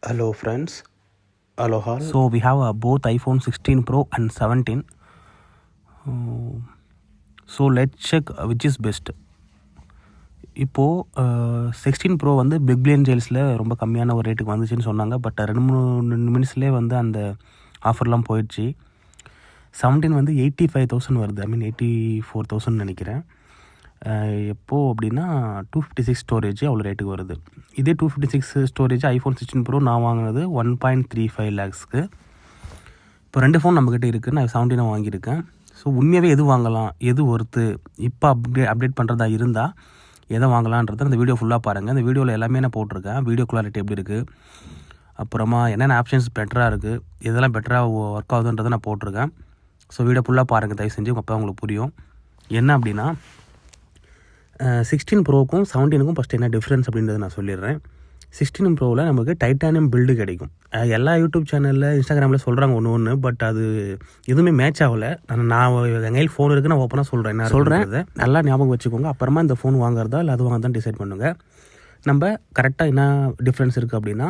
Hello friends, hello all. So we have both iPhone 16 Pro and 17. So let's check which is best. இப்போது 16 bro வந்து big billion சேல்ஸில் ரொம்ப கம்மியான ஒரு ரேட்டுக்கு வந்துச்சுன்னு சொன்னாங்க. பட் 2-3 மினிட்ஸ்லேயே வந்து அந்த ஆஃபர்லாம் போயிடுச்சு. 17 வந்து 85,000 வருது, 84,000 நினைக்கிறேன். எப்போது அப்படின்னா 256 ஸ்டோரேஜ் அவ்வளோ ரேட்டுக்கு வருது. இதே 256 ஸ்டோரேஜ் ஐஃபோன் 16 ப்ரோ நான் வாங்கினது 1.35 lakhsக்கு. இப்போ 2 ஃபோன் நம்மக்கிட்ட இருக்குது. நான் 17 வாங்கியிருக்கேன். ஸோ உண்மையாகவே எது வாங்கலாம், எது ஒர்த்து, இப்போ அப்டேட் பண்ணுறதா இருந்தால் எதை வாங்கலான்றதை அந்த வீடியோ ஃபுல்லாக பாருங்கள். அந்த வீடியோவில் எல்லாமே நான் போட்டிருக்கேன். வீடியோ குவாலிட்டி எப்படி இருக்குது, அப்புறமா என்னென்ன ஆப்ஷன்ஸ் பெட்டராக இருக்குது, எதெல்லாம் பெட்டராக ஒர்க் ஆகுதுன்றதை நான் போட்டிருக்கேன். ஸோ வீடியோ ஃபுல்லாக பாருங்கள் தயவு செஞ்சு, அப்போ உங்களுக்கு புரியும். என்ன அப்படின்னா 16 ப்ரோவுக்கும் 17க்கும் ஃபஸ்ட்டு என்ன டிஃப்ரென்ஸ் அப்படின்றத நான் சொல்லிடுறேன். 16 ப்ரோவில் நமக்கு டைட்டானியம் பில்டு கிடைக்கும். எல்லா யூடியூப் சேனலில் இன்ஸ்டாகிராமில் சொல்கிறாங்க ஒன்று, பட் அது எதுவுமே மேட்ச் ஆகலை. நான் எங்கள் கையில் ஃபோன் இருக்குது, நான் ஓப்பனாக சொல்கிறேன். என்ன சொல்கிறேன் நல்லா ஞாபகம் வச்சுக்கோங்க. அப்புறமா இந்த ஃபோன் வாங்குறதா இல்லை அது வாங்க தான் டிசைட் பண்ணுங்கள். நம்ம கரெக்டாக என்ன டிஃப்ரென்ஸ் இருக்குது அப்படின்னா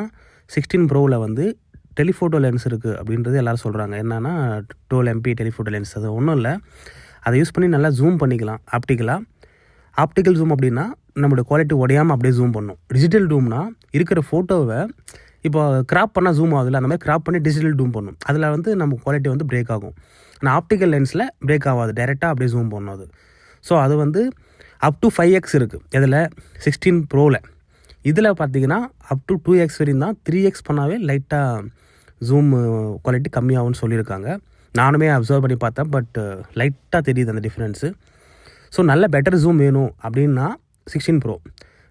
16 ப்ரோவில் வந்து டெலிஃபோட்டோ லென்ஸ் இருக்குது அப்படின்றது எல்லோரும் சொல்கிறாங்க. என்னென்னா 12 MP டெலிஃபோட்டோ லென்ஸ். அது ஒன்றும் இல்லை, அதை யூஸ் பண்ணி நல்லா ஜூம் பண்ணிக்கலாம். ஆப்டிக்கல் ஜூம் அப்படின்னா நம்மளோட குவாலிட்டி உடையாமல் அப்படியே ஜூம் பண்ணும். டிஜிட்டல் ஜூம்னா இருக்கிற ஃபோட்டோவை இப்போ கிராப் பண்ணால் ஜூம் ஆகுதுல்ல, அந்த மாதிரி கிராப் பண்ணி டிஜிட்டல் ஜூம் பண்ணும். அதில் வந்து நம்ம குவாலிட்டி வந்து பிரேக் ஆகும். ஆனால் ஆப்டிக்கல் லென்ஸில் பிரேக் ஆகாது, டைரெக்டாக அப்படியே ஜூம் பண்ணும் அது. ஸோ அது வந்து அப் டு 5x இருக்குது இதில் 16 ப்ரோவில். இதில் பார்த்தீங்கன்னா அப் டு 2x வரையும் தான். 3x பண்ணாவே லைட்டாக ஜூம் குவாலிட்டி கம்மியாகும்னு சொல்லியிருக்காங்க. நானுமே அப்சர்வ் பண்ணி பார்த்தேன், பட் லைட்டாக தெரியுது அந்த டிஃப்ரென்ஸு. ஸோ நல்ல பெட்டர் ஜூம் வேணும் அப்படின்னா 16 ப்ரோ,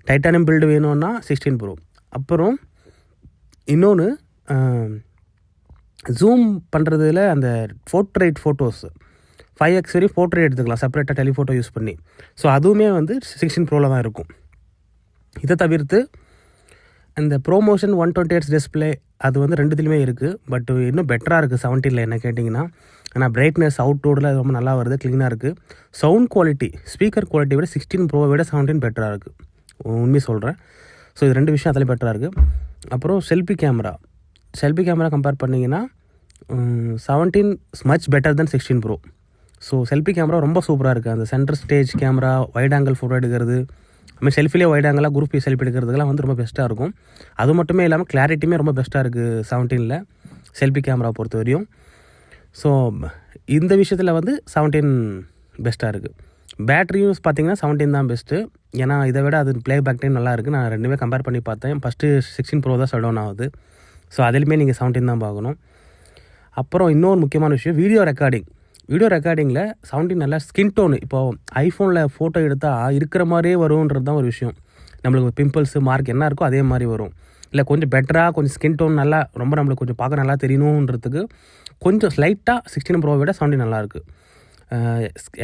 டைட்டானியம் பில்டு வேணும்னா 16 ப்ரோ. அப்புறம் இன்னொன்று ஜூம் பண்ணுறதுல அந்த போர்ட்ரைட் ஃபோட்டோஸ் 5x வரையும் போர்ட்ரைட் எடுத்துக்கலாம் செப்பரேட்டாக டெலிஃபோட்டோ யூஸ் பண்ணி. ஸோ அதுவுமே வந்து 16 ப்ரோவில் தான் இருக்கும். இதை தவிர்த்து இந்த ப்ரோமோஷன் 120Hz டிஸ்பிளே அது வந்து ரெண்டுத்துலேயுமே இருக்குது. பட் இன்னும் பெட்டராக இருக்குது 17ல் என்ன கேட்டிங்கன்னா. ஆனால் பிரைட்னஸ் அவுட்டோடில் ரொம்ப நல்லா வருது, க்ளீனாக இருக்குது. சவுண்ட் குவாலிட்டி, ஸ்பீக்கர் குவாலிட்டி விட 16 ப்ரோவை விட 17 பெட்டராக இருக்குது, உண்மையை சொல்கிறேன். ஸோ இது 2 விஷயம் அதில் பெட்டராக இருக்குது. அப்புறம் செல்ஃபி கேமரா கம்பேர் பண்ணிங்கன்னா 17 மச் பெட்டர் தென் 16 ப்ரோ. ஸோ செல்ஃபி கேமரா ரொம்ப சூப்பராக இருக்குது. அந்த centre stage camera, wide angle photo எடுக்கிறது, அதுமாதிரி செல்ஃபிலே வைட் ஆங்கிளாக குரூப் செல்ஃபி எடுக்கிறதுக்கெல்லாம் வந்து ரொம்ப பெஸ்ட்டாக இருக்கும். அது மட்டுமே இல்லாமல் கிளாரிட்டியுமே ரொம்ப பெஸ்ட்டாக இருக்குது 17ல் செல்ஃபி கேமரா பொறுத்த வரையும். ஸோ இந்த விஷயத்தில் வந்து 17 பெஸ்ட்டாக இருக்குது. பேட்ரியும் பார்த்திங்கன்னா 17 தான் பெஸ்ட்டு. ஏன்னா இதை விட அது ப்ளே பேக் டைம் நல்லா இருக்குது. நான் ரெண்டுமே கம்பேர் பண்ணி பார்த்தேன். ஃபஸ்ட்டு 16 ப்ரோ தான் ஷட் டவுன் ஆகுது. ஸோ அதிலுமே நீங்கள் 17 தான் பார்க்கணும். அப்புறம் இன்னொரு முக்கியமான விஷயம், வீடியோ ரெக்கார்டிங்கில் 17 நல்லா ஸ்கின் டோனு. இப்போது ஐஃபோனில் ஃபோட்டோ எடுத்தால் இருக்கிற மாதிரியே வரும்ன்றது தான் ஒரு விஷயம். நம்மளுக்கு பிம்பிள்ஸு மார்க் என்ன இருக்கோ அதே மாதிரி வரும். இல்லை கொஞ்சம் பெட்டராக கொஞ்சம் ஸ்கின் டோன் நல்லா ரொம்ப நம்மளுக்கு கொஞ்சம் பார்க்க நல்லா தெரியணுன்றதுக்கு கொஞ்சம் ஸ்லைட்டாக 16 ப்ரோவை விட 17 நல்லாயிருக்கு.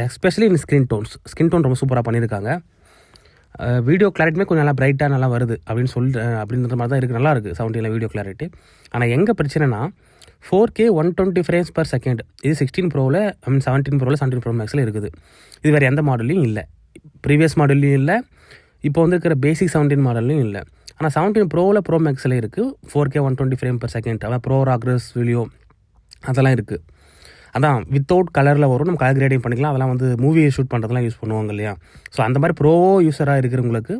எஸ்பெஷலி இன் ஸ்கின் டோன் ரொம்ப சூப்பராக பண்ணியிருக்காங்க. வீடியோ கிளாரிட்டியுமே கொஞ்சம் நல்லா பிரைட்டாக நல்லா வருது அப்படின்ற மாதிரி தான் இருக்குது. நல்லா இருக்குது 17ல் வீடியோ கிளாரிட்டி. ஆனால் எங்கே பிரச்சனைனா 4K 120 frames per second இது 16 ப்ரோவில் 17 ப்ரோவில் 17 ப்ரோ மேக்ஸில் இருக்குது. இது வேறு எந்த மாடல்லையும் இல்லை, ப்ரீவியஸ் மாடல்லையும் இல்லை, இப்போ வந்து இருக்கிற பேசிக் 17 மாடல்லையும் இல்லை. ஆனால் 17 ப்ரோவில் ப்ரோ மேக்ஸில் இருக்குது 4K 120 frames per second. அதான் ப்ரோ ராக்ரஸ் வீடியோ அதெல்லாம் இருக்குது. அதான் வித்தவுட் கலரில் வரும், நம்ம கலர் கிரேடிங் பண்ணிக்கலாம். அதெல்லாம் வந்து மூவி ஷூட் பண்ணுறதுலாம் யூஸ் பண்ணுவாங்க இல்லையா. ஸோ அந்த மாதிரி ப்ரோ யூஸராக இருக்கிறவங்களுக்கு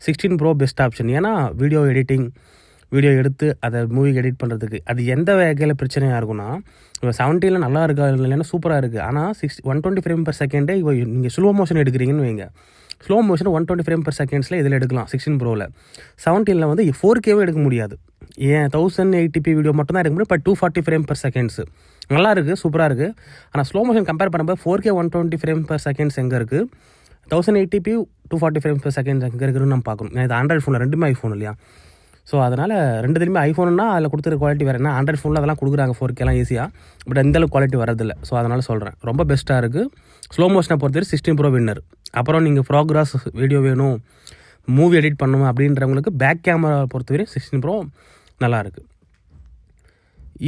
16 ப்ரோ பெஸ்ட் ஆப்ஷன். ஏன்னா வீடியோ எடுத்து அதை மூவிக்கு எடிட் பண்ணுறதுக்கு அது எந்த வகையில் பிரச்சனையாக இருக்குன்னா, இப்போ 17ல் நல்லா இருக்கா இல்லைன்னா சூப்பராக இருக்குது. ஆனால் 120 frames per second இப்போ நீங்கள் ஸ்லோ மோஷன் எடுக்கிறீங்கன்னு வைங்க, slow motion 120 frames per second இதில் எடுக்கலாம் 16 ப்ரோவில். 17ல் வந்து 4Kவே எடுக்க முடியாது. ஏன் 1080p வீடியோ மட்டும் தான் எடுக்க முடியும். இப்போ 240 frames per second நல்லா இருக்குது, சூப்பராக இருக்குது. ஆனால் ஸ்லோ மோஷன் கம்பேர் பண்ணும்போது 4K 120 frames per second எங்கே இருக்குது, 1080p 240 frames per second எங்கே இருக்குதுன்னு நம்ம பார்க்கணும். இது ஆண்ட்ராய்டு ஃபோனில், ரெண்டுமே ஐஃபோன் இல்லையா. ஸோ அதனால் ரெண்டுத்துலேயுமே ஐஃபோனுன்னா அதில் கொடுத்துருக்க குவாலிட்டி வேறு. என்ன ஆண்ட்ராய்டு ஃபோனில் அதெல்லாம் கொடுக்குறாங்க 4Kலாம் ஈஸியாக, பட் அந்தளவுக்கு குவாலிட்டி வரதில்லை. ஸோ அதனால் சொல்கிறேன் ரொம்ப பெஸ்ட்டாக இருக்குது. ஸ்லோ மோஷனை பொறுத்தவரை 16 ப்ரோ வின்னர். அப்புறம் நீங்கள் ப்ரோக்ராஸ் வீடியோ வேணும், மூவி எடிட் பண்ணணும் அப்படின்றவங்களுக்கு பேக் கேமரா பொறுத்தவரை 16 ப்ரோ நல்லாயிருக்கு.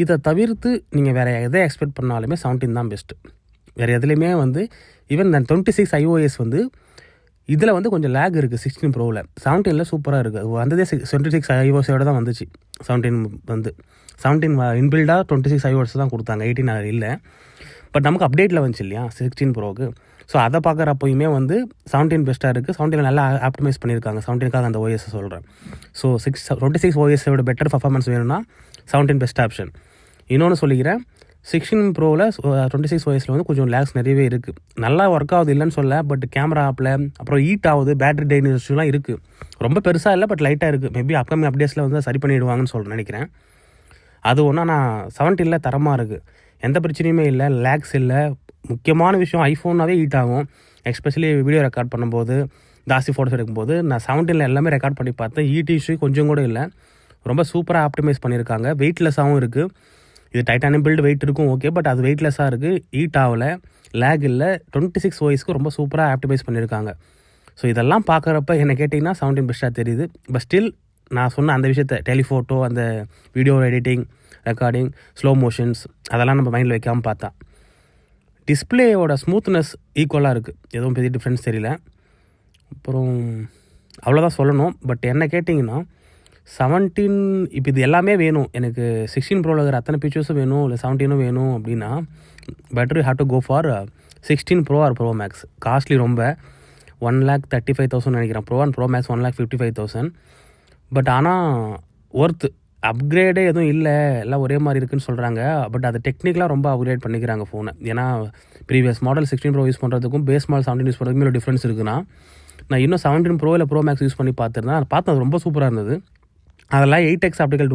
இதை தவிர்த்து நீங்கள் வேறு எதை எக்ஸ்பெக்ட் பண்ணாலுமே 17 தான் பெஸ்ட்டு. வேறு எதுலேயுமே வந்து ஈவன் 26 iOS வந்து இதில் வந்து கொஞ்சம் லேக் இருக்குது 16 ப்ரோவில். 17 சூப்பராக இருக்குது. வந்ததே 26 iOS-ஓட தான் வந்துச்சு. 17 இன்பில்டாக 26 iOS தான் கொடுத்தாங்க, 18 இல்லை. பட் நமக்கு அப்டேட்டில் வந்துச்சு இல்லையா 16 ப்ரோவுக்கு. ஸோ அதை பார்க்குறப்போயுமே வந்து 17 பெஸ்ட்டாக இருக்குது. 17 நல்லா ஆப்டிமைஸ் பண்ணியிருக்காங்க. 17க்காக அந்த OS சொல்கிறேன். ஸோ 26 OS-ஓட பெட்டர் பர்ஃபார்மன்ஸ் வேணும்னா 17 பெஸ்ட் ஆப்ஷன். இன்னொன்று சொல்லிக்கிறேன், 16 ப்ரோவில் 26 OS வந்து கொஞ்சம் லேக்ஸ் நிறையவே இருக்குது. நல்லா ஒர்க் ஆகுது இல்லைன்னு சொல்ல, பட் கேமரா ஆப்பில் அப்புறம் ஹீட் ஆகுது, பேட்டரி ட்ரெயின் இஷ்யூலாம் இருக்குது. ரொம்ப பெருசாக இல்லை, பட் லைட்டாக இருக்குது. மேபி அப்கமிங் அப்டேட்ஸில் வந்து சரி பண்ணிவிடுவாங்கன்னு நினைக்கிறேன். அது ஒன்றா நான் 17 தரமாக இருக்குது, எந்த பிரச்சனையுமே இல்லை, லேக்ஸ் இல்லை. முக்கியமான விஷயம், ஐஃபோன்னாவே ஹீட் ஆகும். எஸ்பெஷலி வீடியோ ரெக்கார்ட் பண்ணும்போது, ஜாஸ்தி ஃபோட்டோஸ் எடுக்கும்போது நான் 17 எல்லாமே ரெக்கார்ட் பண்ணி பார்த்தேன். ஹீட் இஷ்யூ கொஞ்சம் கூட இல்லை. ரொம்ப சூப்பராக ஆப்டிமைஸ் பண்ணியிருக்காங்க. வெயிட்லெஸ்ஸாகவும் இருக்குது. இது டைட்டானியம் பில்டு வெயிட் இருக்கும், ஓகே, பட் அது வெயிட்லெஸ்ஸாக இருக்குது, ஹீட் ஆகலை, லேக் இல்லை. 26 OS-க்கு ரொம்ப சூப்பராக ஆப்டிமைஸ் பண்ணியிருக்காங்க. ஸோ இதெல்லாம் பார்க்குறப்ப என்ன கேட்டிங்கன்னா 17 பெஸ்ட்டாக தெரியுது. பட் ஸ்டில் நான் சொன்ன அந்த விஷயத்தை, டெலிஃபோட்டோ, அந்த video editing, recording, slow motions, அதெல்லாம் நம்ம மைண்டில் வைக்காமல் பார்த்தா டிஸ்பிளேயோட ஸ்மூத்னஸ் ஈக்குவலாக இருக்குது. எதுவும் பெரிய டிஃப்ரென்ஸ் தெரியல. அப்புறம் அவ்வளோதான் சொல்லணும். பட் என்ன கேட்டிங்கன்னா 17 இப்போ இது எல்லாமே வேணும் எனக்கு, 16 ப்ரோவில் இருக்கிற அத்தனை ஃபீச்சர்ஸும் வேணும், இல்லை 17 வேணும் அப்படின்னா better have to go for 16 pro or pro max. Costly ரொம்ப, 1,35,000 நினைக்கிறேன். Pro and pro max 1,55,000. But ஆனால் ஒர்த்து. அப்கிரேடே எதுவும் இல்லை, எல்லாம் ஒரே மாதிரி இருக்குதுன்னு சொல்கிறாங்க. பட் அது டெக்னிக்கலாக ரொம்ப அப்கிரேட் பண்ணிக்கிறாங்க ஃபோனை. ஏன்னா ப்ரீவியஸ் மாடல் 16 ப்ரோ யூஸ் பண்ணுறதுக்கும் பேஸ் மாடல் 17 யூஸ் பண்ணுறதுக்கும் ஒரு டிஃப்ரென்ஸ் இருக்குன்னா, நான் இன்னும் 17 ப்ரோ இல்லை ப்ரோ மேக்ஸ் யூஸ் பண்ணி பார்த்துருந்தேன். அது பார்த்தது ரொம்ப சூப்பராக இருந்தது. அதெல்லாம் 8x ஆப்டிக்கல்